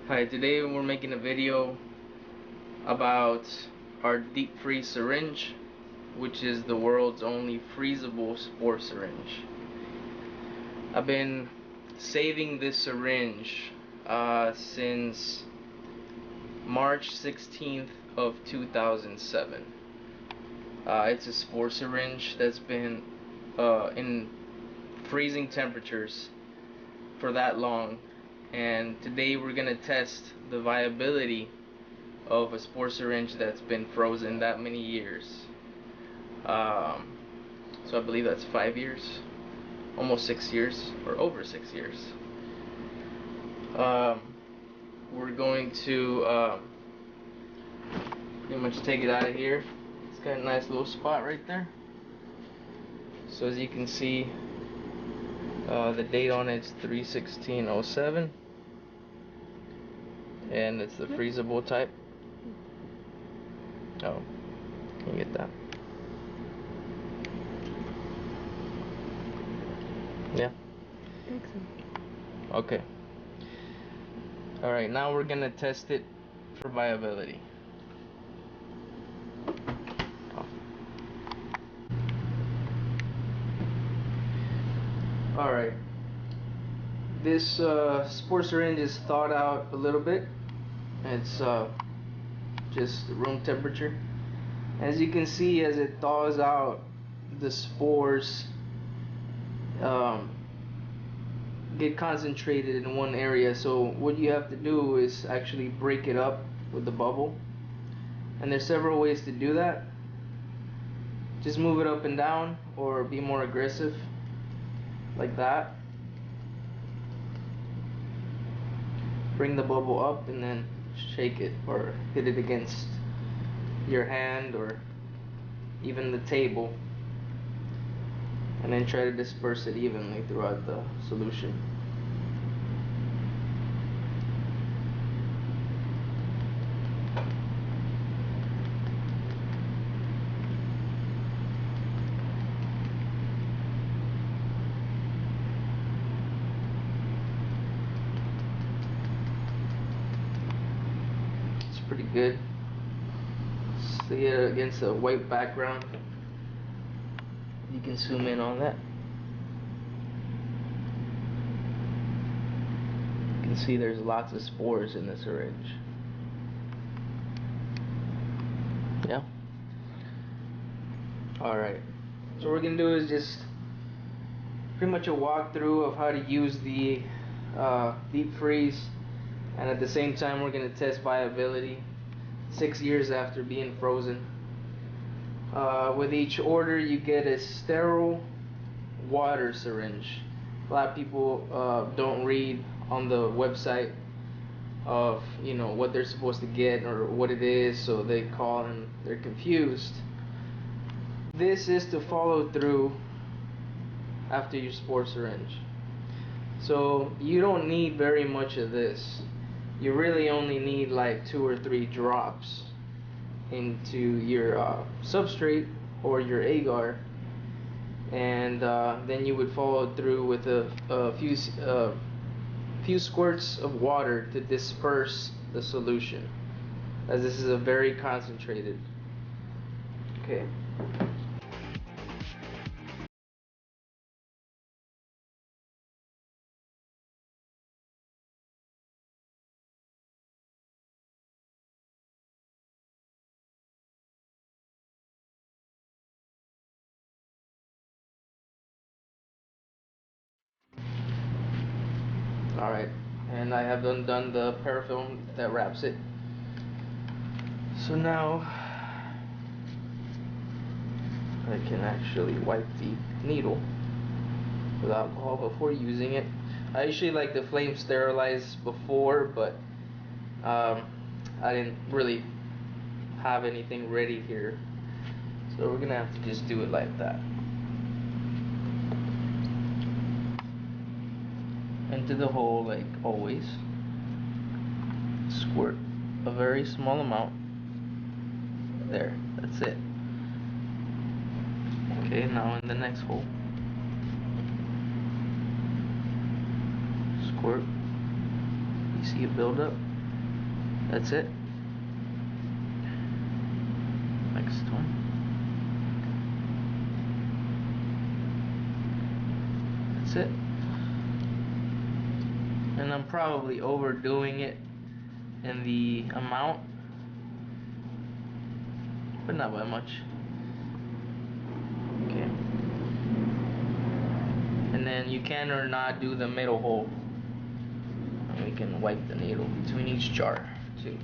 Hi, today we're making a video about our deep freeze syringe, which is the world's only freezable spore syringe. I've been saving this syringe since March 16th of 2007. It's a spore syringe that's been in freezing temperatures for that long, and today we're gonna test the viability of a spore syringe that's been frozen that many years. So I believe that's 5 years, almost 6 years, or over 6 years. We're going to pretty much take it out of here. It's got a nice little spot right there. So as you can see, the date on it's 3/16/07, and it's the freezable type. Oh, can you get that? Yeah. I think so. Okay. Alright, now we're gonna test it for viability. Alright. This spore syringe is thawed out a little bit. It's just room temperature. As you can see, as it thaws out, the spores get concentrated in one area. So what you have to do is actually break it up with the bubble, and there's several ways to do that. Just move it up and down, or be more aggressive like that. Bring the bubble up and then shake it or hit it against your hand or even the table, and then try to disperse it evenly throughout the solution. It's pretty good. See it against a white background. You can zoom in on that. You can see there's lots of spores in the syringe. Yeah. Alright. So what we're going to do is just pretty much a walkthrough of how to use the deep freeze, and at the same time we're going to test viability 6 years after being frozen. With each order you get a sterile water syringe. A lot of people don't read on the website of what they're supposed to get or what it is, so they call and they're confused. This is to follow through after your spore syringe. So you don't need very much of this. You really only need like 2 or 3 drops into your substrate or your agar, and then you would follow through with a few squirts of water to disperse the solution, as this is a very concentrated. Okay. Alright, and I have undone the parafilm that wraps it. So now I can actually wipe the needle with alcohol before using it. I usually like to flame sterilize before, but I didn't really have anything ready here, so we're gonna have to just do it like that. Into the hole, like always. Squirt a very small amount. There, that's it. Okay, now in the next hole. Squirt. You see it build up? That's it. Next one. That's it. And I'm probably overdoing it in the amount, but not by much. Okay. And then you can or not do the middle hole. And we can wipe the needle between each jar too.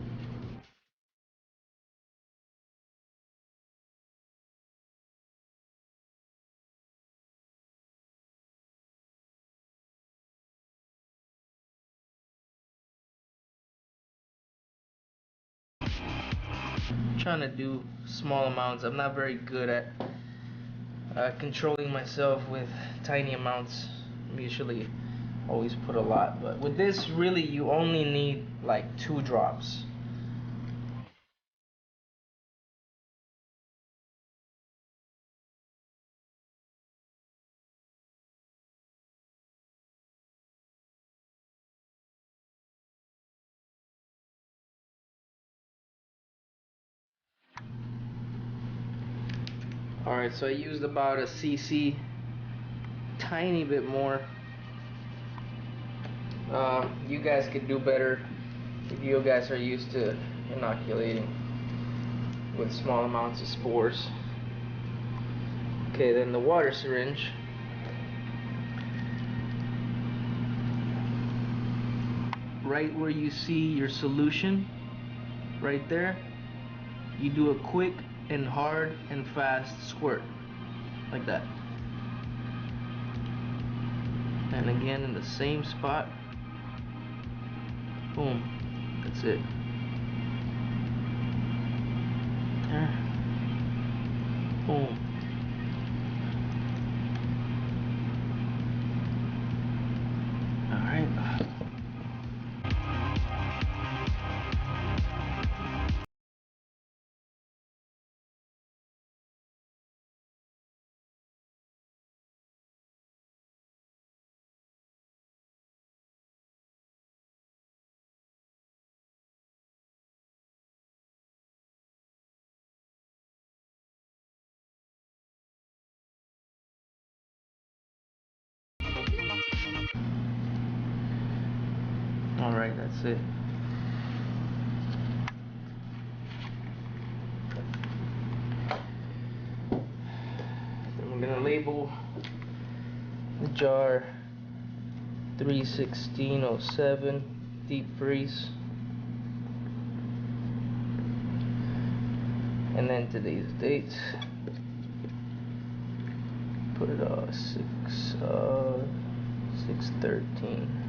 I'm trying to do small amounts. I'm not very good at controlling myself with tiny amounts. I usually always put a lot, but with this, really, you only need like 2 drops. Alright, so I used about a cc, tiny bit more. You guys could do better if you guys are used to inoculating with small amounts of spores. Okay, then the water syringe. Right where you see your solution, right there, you do a quick and hard and fast squirt, like that. And again in the same spot. Boom. That's it. There. Boom. Alright. Alright, that's it. Then we're gonna label the jar 3/16/07 deep freeze. And then today's date. Put it 6/13.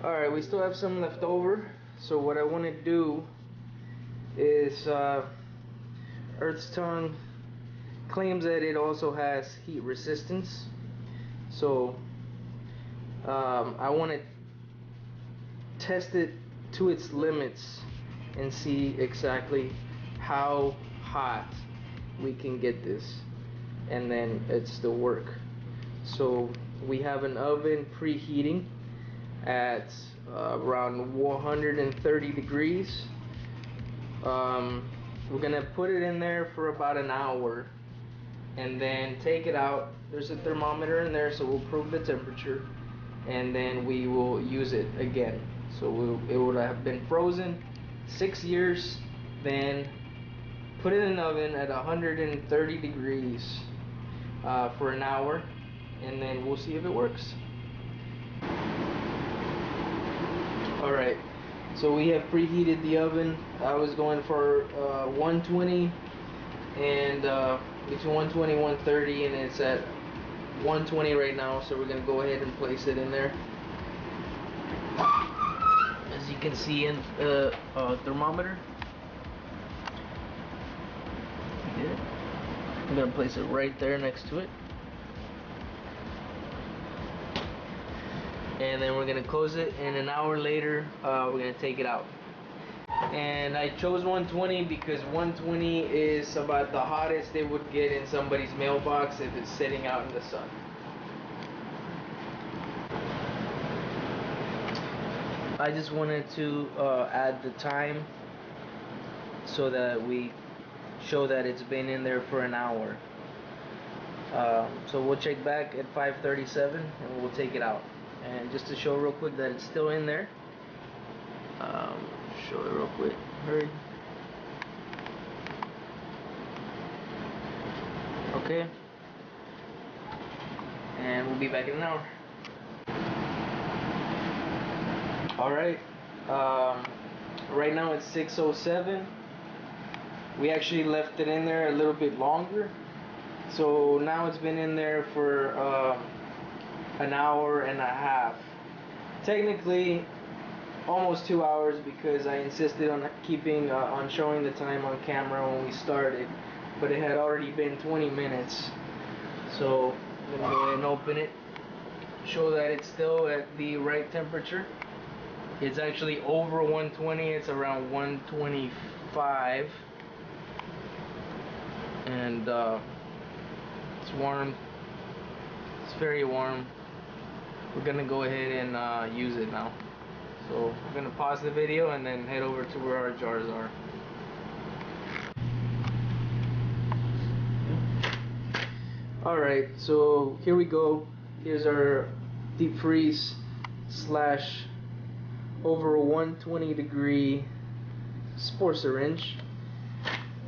Alright, we still have some left over. So what I want to do is Earth's Tongue claims that it also has heat resistance. So I want to test it to its limits and see exactly how hot we can get this, and then it's the work. So we have an oven preheating at around 130 degrees. We're gonna put it in there for about an hour and then take it out. There's a thermometer in there, so we'll prove the temperature, and then we will use it again. So it would have been frozen 6 years, then put it in the oven at 130 degrees for an hour, and then we'll see if it works. Alright, so we have preheated the oven. I was going for 120 and between 120 and 130, and it's at 120 right now, so we're going to go ahead and place it in there. As you can see in the thermometer. I'm going to place it right there next to it. And then we're going to close it, and an hour later we're going to take it out. And I chose 120 because 120 is about the hottest it would get in somebody's mailbox if it's sitting out in the sun. I just wanted to add the time so that we show that it's been in there for an hour. So we'll check back at 5:37 and we'll take it out. And just to show real quick that it's still in there, show it real quick. Hurry. Okay. And we'll be back in an hour. Alright. Right now it's 6:07. We actually left it in there a little bit longer. So now it's been in there for an hour and a half. Technically almost 2 hours because I insisted on keeping on showing the time on camera when we started, but it had already been 20 minutes. So I'm gonna go ahead and open it, show that it's still at the right temperature. It's actually over 120, it's around 125, and it's warm, it's very warm. We're gonna go ahead and use it now. So we're gonna pause the video and then head over to where our jars are. Alright, so here we go. Here's our deep freeze slash over 120 degree spore syringe.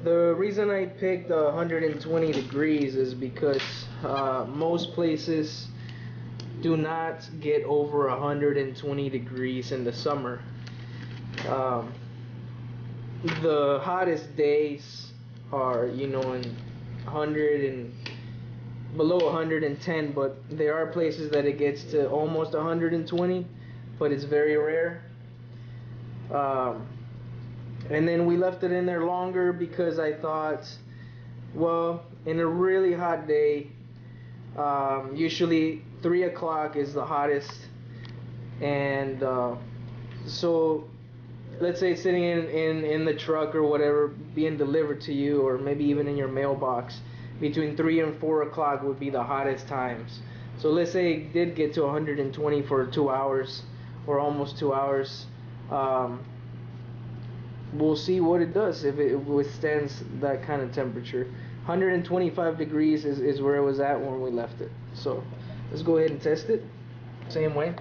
The reason I picked 120 degrees is because most places do not get over 120 degrees in the summer. The hottest days are, you know, in 100 and below 110, but there are places that it gets to almost 120, but it's very rare. And then we left it in there longer because I thought, well, in a really hot day, usually 3 o'clock is the hottest, and so let's say it's sitting in the truck or whatever, being delivered to you, or maybe even in your mailbox, between 3 and 4 o'clock would be the hottest times. So let's say it did get to 120 for 2 hours or almost 2 hours. We'll see what it does if it withstands that kind of temperature. 125 degrees is where it was at when we left it. So let's go ahead and test it same way.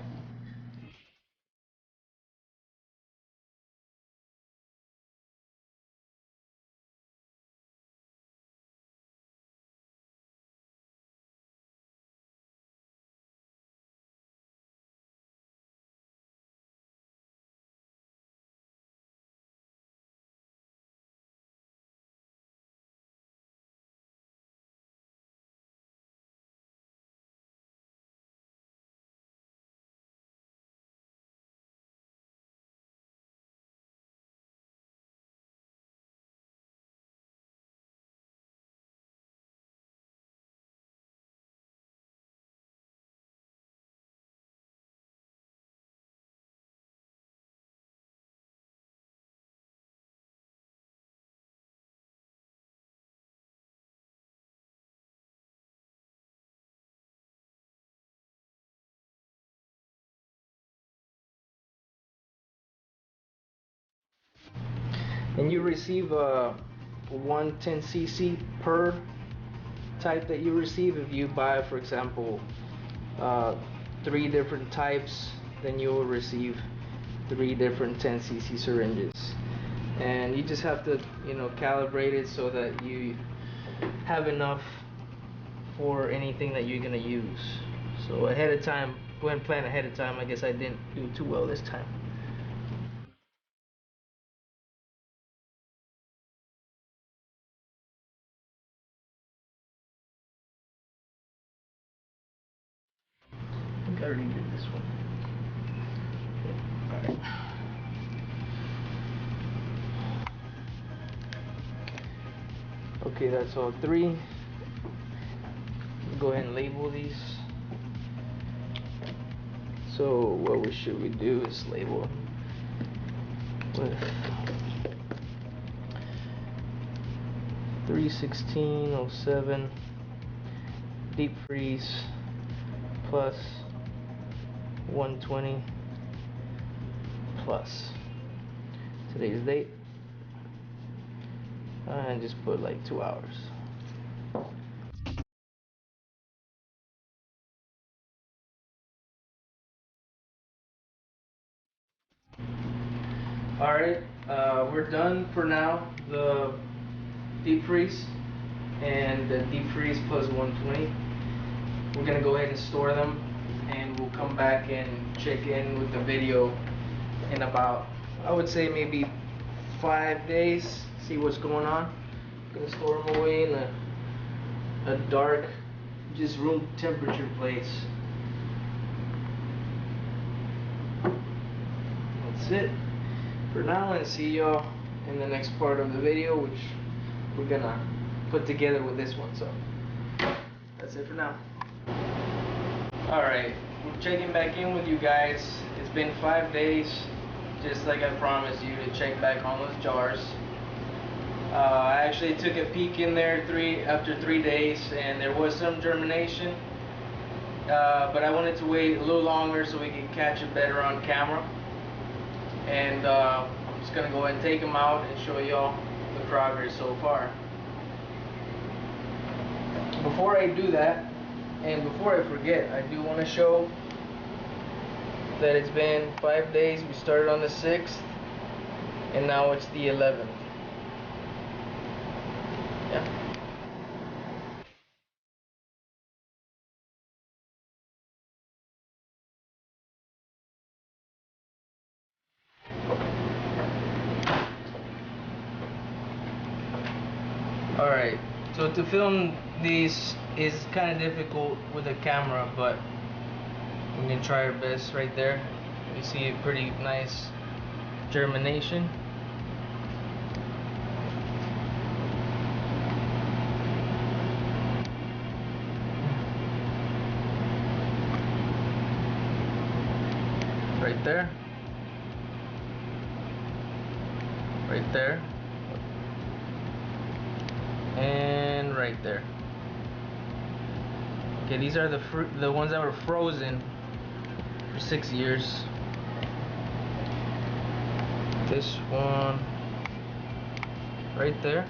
And you receive a 110cc per type that you receive. If you buy, for example, 3 different types, then you will receive 3 different 10cc syringes. And you just have to, you know, calibrate it so that you have enough for anything that you're gonna use. So ahead of time, go ahead and plan ahead of time. I guess I didn't do too well this time. I think I already did this one. Alright. Okay, that's all 3. Go ahead and label these. So what should we do is label with 3/16/07 deep freeze plus 120 plus today's date, and just put like 2 hours. Alright, we're done for now. The deep freeze and the deep freeze plus 120. We're gonna go ahead and store them, and we'll come back and check in with the video in about, I would say, maybe 5 days, see what's going on. I'm gonna store them away in a dark, just room temperature place. That's it for now, and see y'all in the next part of the video, which we're gonna put together with this one. So that's it for now. Alright, we're checking back in with you guys. It's been 5 days, just like I promised you, to check back on those jars. I actually took a peek in there after 3 days, and there was some germination, but I wanted to wait a little longer so we could catch it better on camera. And I'm just gonna go ahead and take them out and show y'all the progress so far. Before I do that, and before I forget, I do want to show that it's been 5 days. We started on the 6th, and now it's the 11th. Yeah. Alright, so to film these is kind of difficult with a camera, but we can try our best. Right there, you see a pretty nice germination. Right there. Right there. And right there. Okay, these are the ones that were frozen for 6 years. This one right there.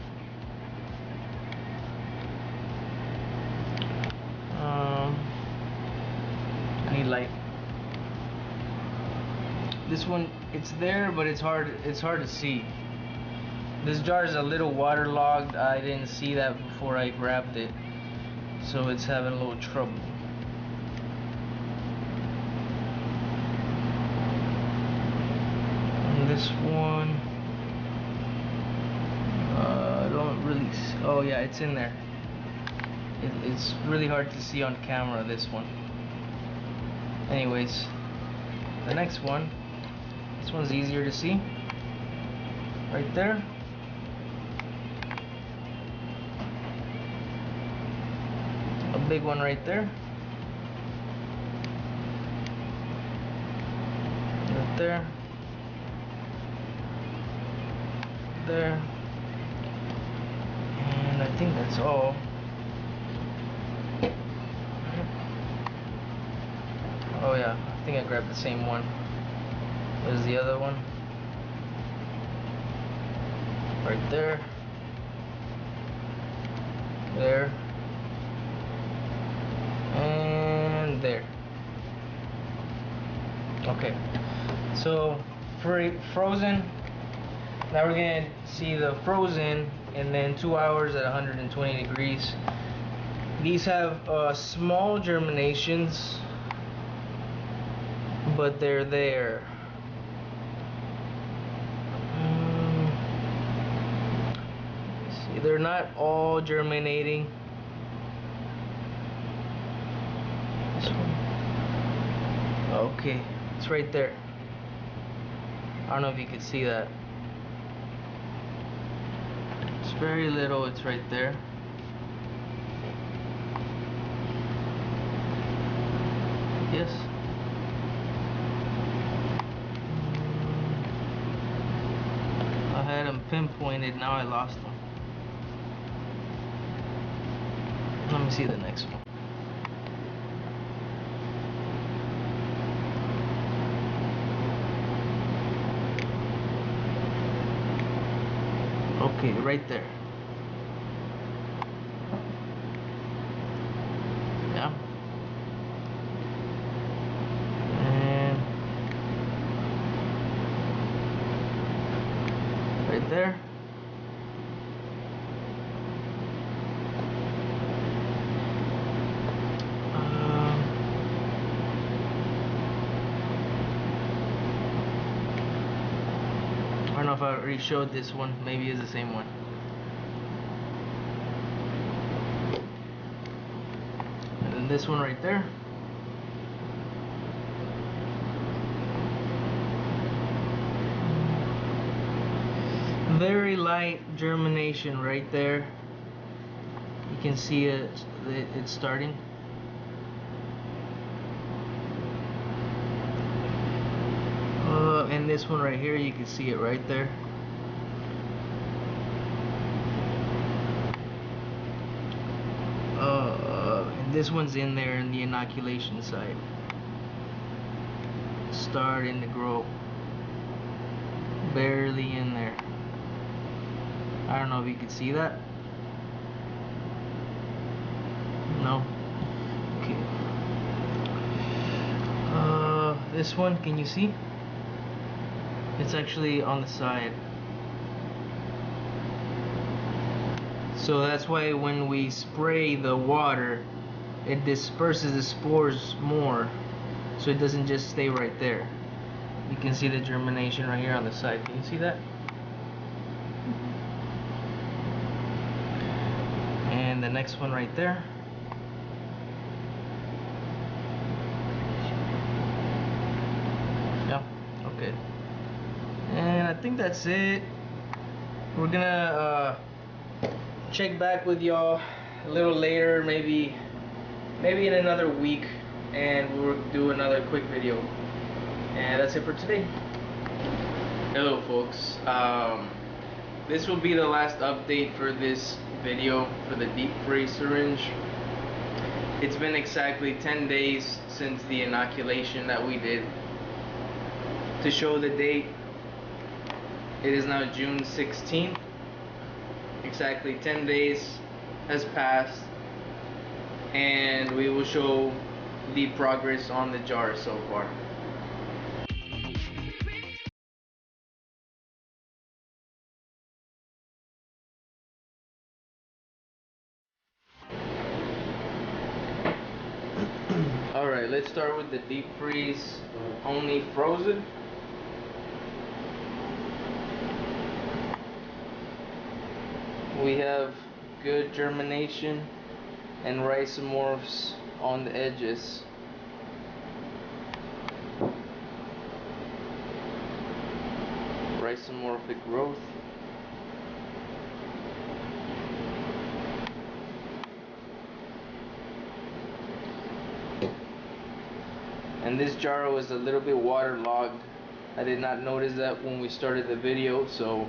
I need light. This one, it's there, but it's hard to see. This jar is a little waterlogged. I didn't see that before I grabbed it, so it's having a little trouble. And this one, I don't really see. Oh yeah, it's in there. It's really hard to see on camera, this one. Anyways, the next one, this one's easier to see. Right there. A big one right there. Right there. There. And I think that's all. Oh yeah, I think I grabbed the same one. There's the other one. Right there. There. And there. Okay. So frozen. Now we're gonna see the frozen, and then 2 hours at 120 degrees. These have small germinations, but they're there. See, they're not all germinating. This one. Okay, it's right there. I don't know if you can see that. It's very little, it's right there. Yes. I had them pinpointed, now I lost them. me see the next one. Okay, right there. Yeah. And right there. I don't know if I already showed this one. Maybe it's the same one. And then this one right there. Very light germination right there. You can see it's starting. And this one right here, you can see it right there. And this one's in there in the inoculation site, starting to grow. Barely in there. I don't know if you can see that. No. Okay. This one, can you see? It's actually on the side. So that's why when we spray the water, it disperses the spores more, so it doesn't just stay right there. You can see the germination right here on the side. Can you see that? And the next one right there. Yeah, okay. And I think that's it. We're gonna check back with y'all a little later, maybe in another week, and we'll do another quick video. And that's it for today. Hello folks, this will be the last update for this video for the deep freeze syringe. It's been exactly 10 days since the inoculation that we did. To show the date, it is now June 16th. Exactly 10 days has passed, and we will show the progress on the jar so far. Alright, let's start with the deep freeze only frozen. We have good germination and rhizomorphs on the edges. Rhizomorphic growth. And this jar was a little bit waterlogged. I did not notice that when we started the video, so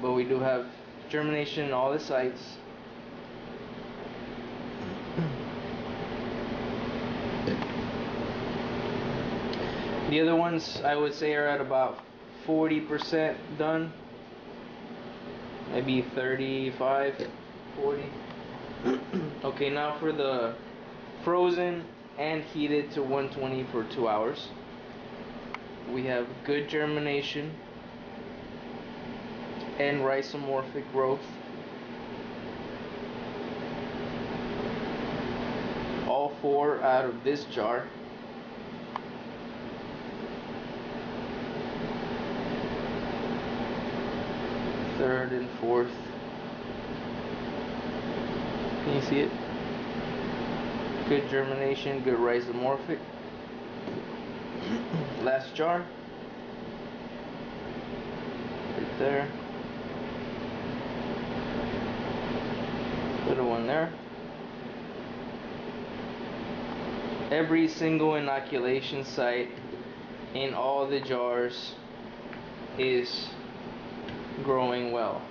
but we do have germination in all the sites. The other ones I would say are at about 40% done, maybe 35, 40. Okay, now for the frozen and heated to 120 for 2 hours. We have good germination and rhizomorphic growth. All 4 out of this jar. Third and fourth. Can you see it? Good germination, good rhizomorphic. Last jar. Right there. Little one there. Every single inoculation site in all the jars is growing well.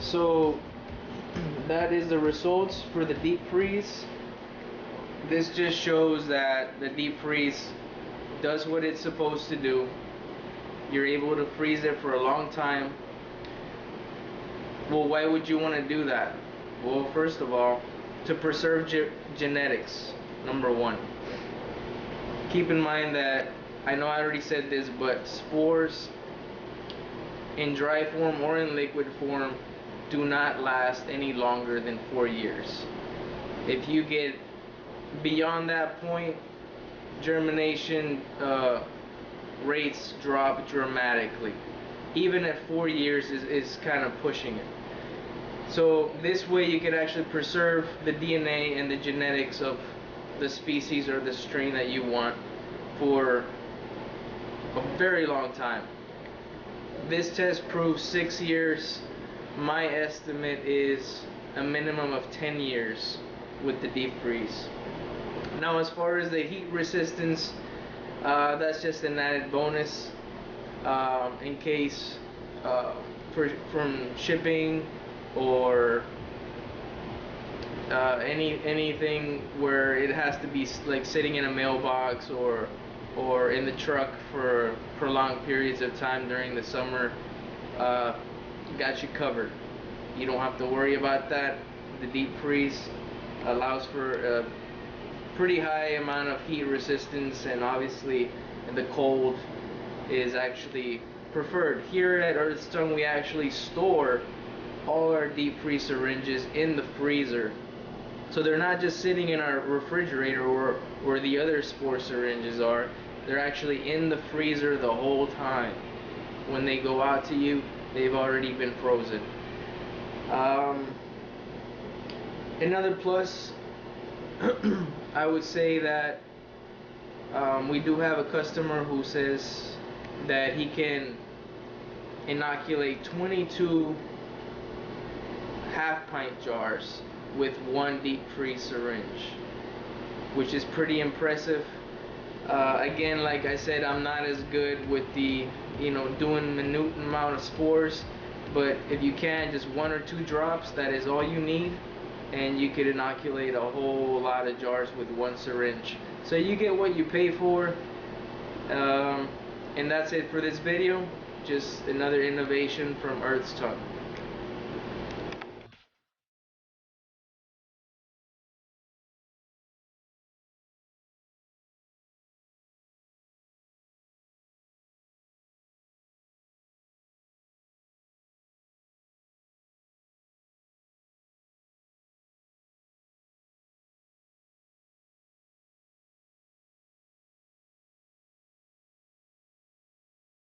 So that is the results for the deep freeze. This just shows that the deep freeze does what it's supposed to do. You're able to freeze it for a long time. Well, why would you want to do that? Well, first of all, to preserve genetics, number one. Keep in mind that, I know I already said this, but spores in dry form or in liquid form do not last any longer than 4 years. If you get beyond that point, germination rates drop dramatically. Even at 4 years is kind of pushing it. So this way you can actually preserve the DNA and the genetics of the species or the strain that you want for a very long time. This test proves 6 years. My estimate is a minimum of 10 years with the deep freeze. Now, as far as the heat resistance, that's just an added bonus in case from shipping or anything where it has to be like sitting in a mailbox or in the truck for prolonged periods of time during the summer. Got you covered. You don't have to worry about that. The deep freeze allows for a pretty high amount of heat resistance, and obviously the cold is actually preferred. Here at Earthstone, we actually store all our deep freeze syringes in the freezer, so they're not just sitting in our refrigerator or where the other Spore syringes are. They're actually in the freezer the whole time. When they go out to you, they've already been frozen. Another plus, I would say that we do have a customer who says that he can inoculate 22 half-pint jars with one deep freeze syringe, which is pretty impressive. Again, like I said, I'm not as good with the doing minute amount of spores, but if you can, just 1 or 2 drops, that is all you need, and you could inoculate a whole lot of jars with one syringe. So you get what you pay for. And that's it for this video. Just another innovation from Earth's Tongue.